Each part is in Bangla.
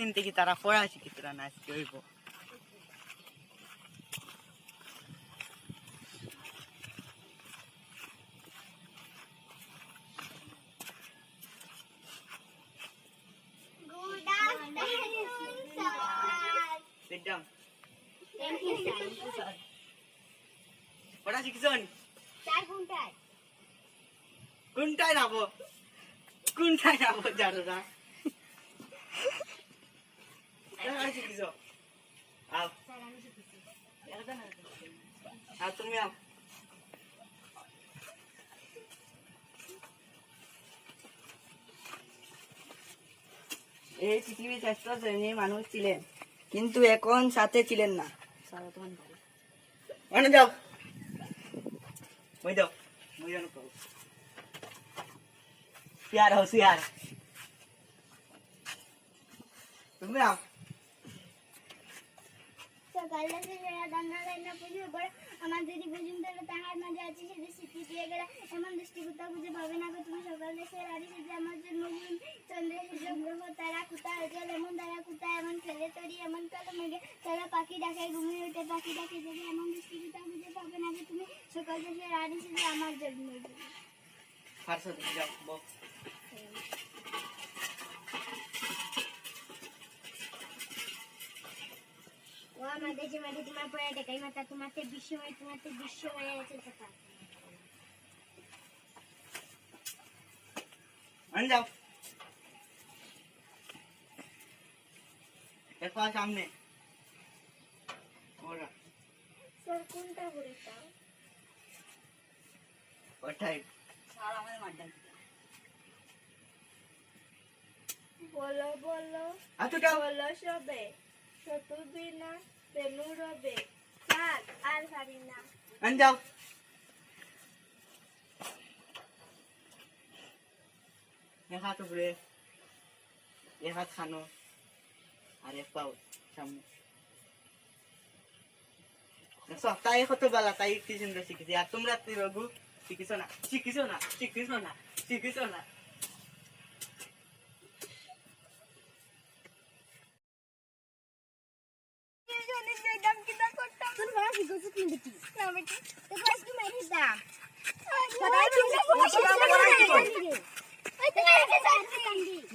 দিন থেকে তারা পড়া শিখিত না আজকে হইব Sit down. Thank you, sir. পড়া শিখছন Sir, কোনটায়? কোনটায় নাবো জানো না শিখিছ আও Sir, আমি শিখেছি। আর তুমি আও এই পৃথিবীর শ্রেষ্ঠ শ্রেণীর মানুষ ছিলেন কিন্তু এখন সাথে ছিলেন না মানে যাও মই দাও মই জানো কও প্যার হও यार তুমি আও সকালে সেরা রান্না রান্না পুজো করে আমার দিদি পর্যন্ত তাহার মাঝে আছে সে স্মৃতি দিয়ে গেলে এমন দৃষ্টিকোণটা বুঝে পাবে না তুমি সকালে সে রাড়ি সেজে আমার জন্মদিন চন্দ্রের গ্রহ তারা কুতা জল এমন তারা কুতা এমন ফেলে তরি এমন কালো মেঘে তারা পাখি ডাকে ঘুমিয়ে ওঠে পাখি ডাকে যদি এমন দৃষ্টিকোণটা বুঝে পাবে না তুমি সকালে সে রাড়ি সেজে আমার জন্মদিন ফারসা যাও বল ও আমার দেশে মাটি তোমার পরে দেখাই মাতা তোমাতে বিশ্বময় আছে কথা আন যাও দেখো সামনে ওরা স্যার কোনটা বলতা ওটাই সারা আমাদের মাঠটা বলো বলো আতুটা বলো সবে শতবিনা প্রেমু রবে স্যার আর পারি না আন যাও এক হাত উপরে এক হাত খানো আর এক পাও সামনে তাই কত বেলা তাই কি সুন্দর শিখেছি আর তোমরা রঘু শিখিছো না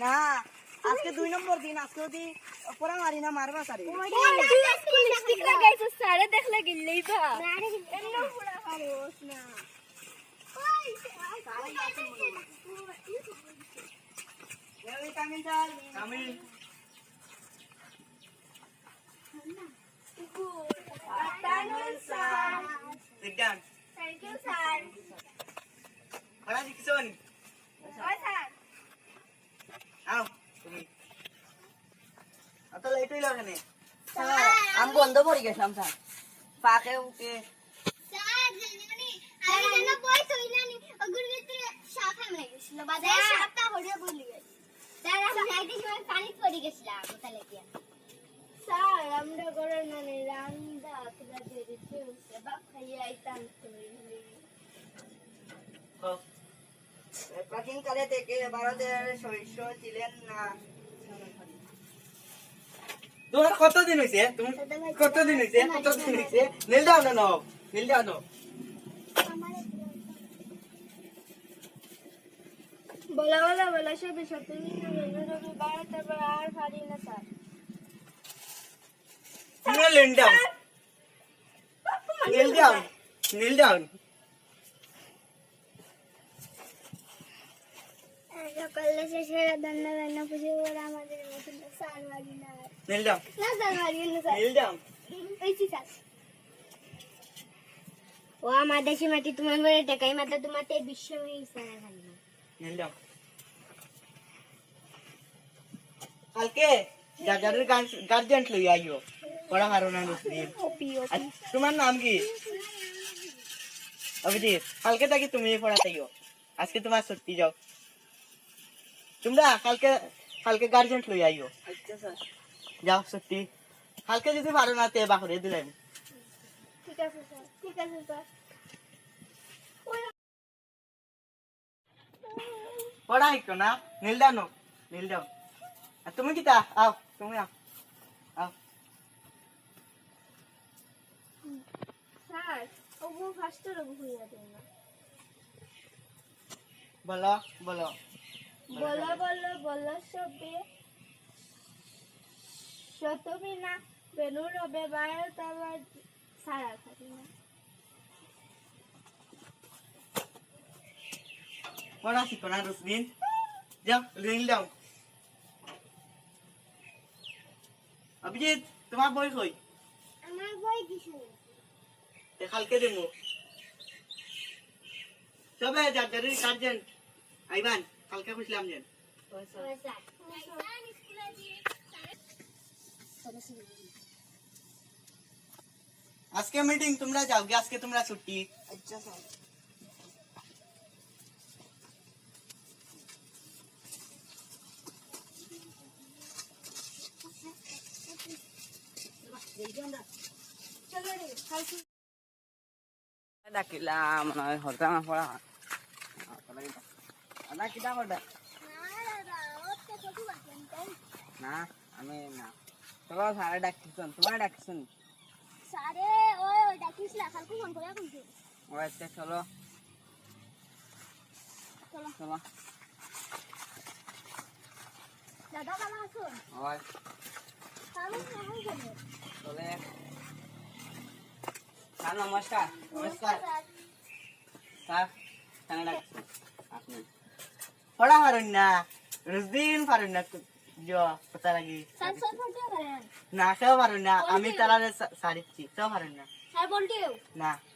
না আজকে 2 নম্বর দিন আজকে যদি পড়া মারি না মারবা সারে দেখলে গেলেই বা এমন পুরা পারোস না Kamil Sit down. Thank you, sir. পড়া শিখছো নি Hi, sir. আও তুমি আতো লেট হইলো কেন Sir, আমি বন্ধ করে গেছিলাম স্যার পাকে উঠে স্যার জানি আমি জানা বই তৈলানি অগুর ভিতরে সাপ হামলে গেছিল বাজারে সাপটা হড়ে বলি গেছে স্যার আমি যাইতে সময় পানি পড়ে গেছিলাম কোথায় গিয়া স্যার আমরা করে মানে রান্দা তোরা দেরিতে উঠে বাপ খাইয়া আইতাম তৈলি প্রাচীনকালে থেকে ভারতের শৈশব ছিলেন না তোমার কতদিন হয়েছে তুমি কতদিন হয়েছে নীল দাও না বলা সবে সত্যি রবিবার তারপর আর পারি না স্যার তুমি নীল ডাউন সকালে শেষে রান্না রান্না পুজো করে আমাদের মতন স্যার মারি না নীল ডাউন না স্যার মারি না স্যার নীল ডাউন ওইছি স্যার ও আমার দেশে মাটি তোমার বলে টাকাই মাতা তোমাতে বিশ্বময় স্যার ভালো না নীল ডাউন কালকে দাদার গার্জিয়ান লই আইও পড়া হারো না মুসলিম তোমার নাম কি অভিজিৎ কালকে থাকি তুমি পড়াতেইও আজকে তোমার ছুটি যাও তোমরা কালকে গার্জিয়ান লই আইও আচ্ছা স্যার যাও ছুটি কালকে যদি পারো না তে বাহরে দিলেন ঠিক আছে স্যার পড়া হইতো না নীল ডাউন আর তুমি কিতা আও তুমি আও আও স্যার ওগো ফার্স্টে রবু হইয়া দেন না বলো বলো বলো বলো বলো সবে শতমিনা বেনু রবে বারোটাবার সারা খাবি না পড়া শিখো না রুসবিন যাও রিল দাও অভিজিৎ তোমার বই কই আমার বই কিছু তে কালকে দেবো তবে যাদের গার্জেন আইবান কালকে খুঁজলাম যেন আজকে মিটিং তোমরা যাও গে আজকে তোমরা ছুটি আচ্ছা স্যার চলো রে কালকে ডাকিলাম মনে হয় হরতাম পড়া আদা কিটা করবে না আমি না চলো সারে ডাকছেন তোমার ডাকছেন সারে ওই ডাকিস না কালকে ফোন করে কইছি ও আচ্ছা চলো চলো চলো দাদা ভালো আছো ওই তাহলে কেমন চলে চলে স্যার নমস্কার নমস্কার স্যার কেন ডাকছেন আপনি পড়া পারুন না রুসবিন পারুন না যো পতা লাগি স্যার স্যার বলতে পারেন না কেউ পারুন না আমি তারা সারিচ্ছি কেউ পারুন না স্যার বলতেও না